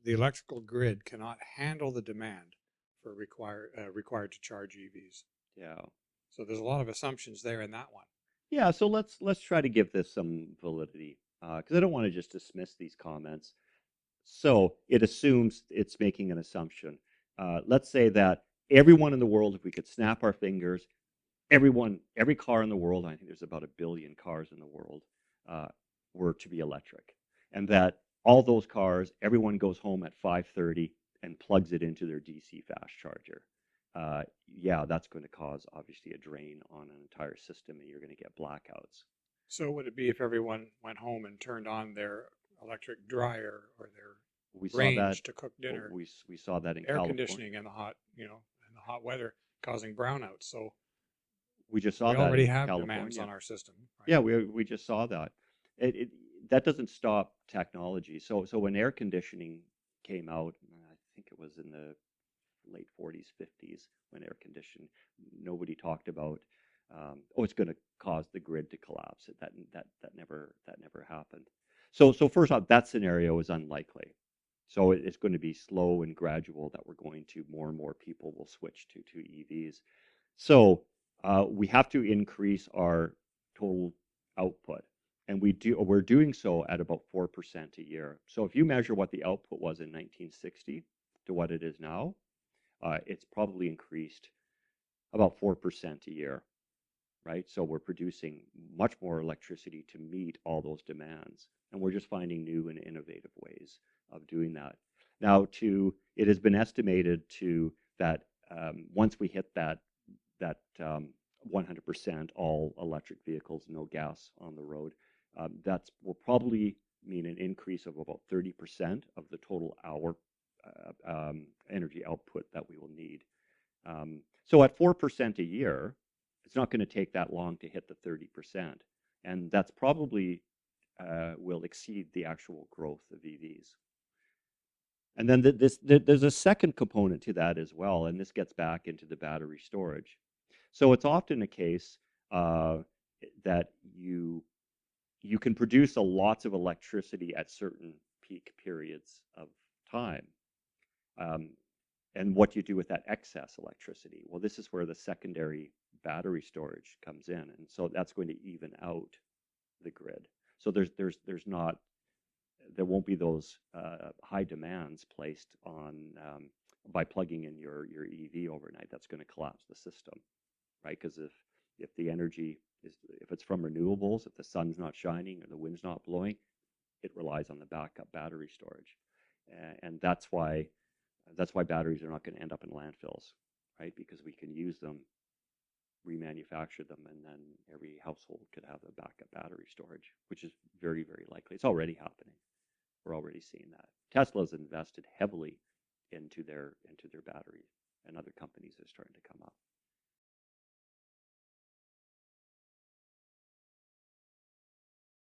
the electrical grid cannot handle the demand for required to charge EVs. Yeah. So there's a lot of assumptions there in that one. Yeah, so let's try to give this some validity because I don't want to just dismiss these comments. So it assumes it's making an assumption. Let's say that everyone in the world, if we could snap our fingers, every car in the world, I think there's about 1 billion cars in the world, uh, were to be electric, and that all those cars, everyone goes home at 5:30 and plugs it into their DC fast charger. Yeah, that's going to cause obviously a drain on an entire system, and you're going to get blackouts. So would it be if everyone went home and turned on their electric dryer or their We saw that. range to cook dinner, We saw that in air California. conditioning in the hot, in the hot weather causing brownouts? So We just saw we that already in have demands California. on our system, right? Yeah, we just saw that. It that doesn't stop technology. So when air conditioning came out, I think it was in the late 40s, 50s, when air conditioning, nobody talked about, oh, it's going to cause the grid to collapse. That never happened. So first off, that scenario is unlikely. So it's going to be slow and gradual that we're going to more and more people will switch to EVs. So we have to increase our total output, and we're doing so at about 4% a year. So if you measure what the output was in 1960 to what it is now, it's probably increased about 4% a year, right? So we're producing much more electricity to meet all those demands, and we're just finding new and innovative ways of doing that. Now, it has been estimated to that once we hit that 100% all electric vehicles, no gas on the road, that will probably mean an increase of about 30% of the total hour energy output that we will need. So at 4% a year, it's not going to take that long to hit the 30%. And that's probably will exceed the actual growth of EVs. And then there's a second component to that as well, and this gets back into the battery storage. So it's often a case that you can produce lots of electricity at certain peak periods of time. Um, and what you do with that excess electricity? Well, this is where the secondary battery storage comes in, and so that's going to even out the grid. So there won't be those high demands placed on by plugging in your EV overnight. That's going to collapse the system, right? Because if the energy is if it's from renewables, if the sun's not shining or the wind's not blowing, it relies on the backup battery storage, and that's why batteries are not going to end up in landfills, right? Because we can use them, remanufacture them, and then every household could have a backup battery storage, which is very, very likely. It's already happening. We're already seeing that. Tesla's invested heavily into their batteries, and other companies are starting to come up.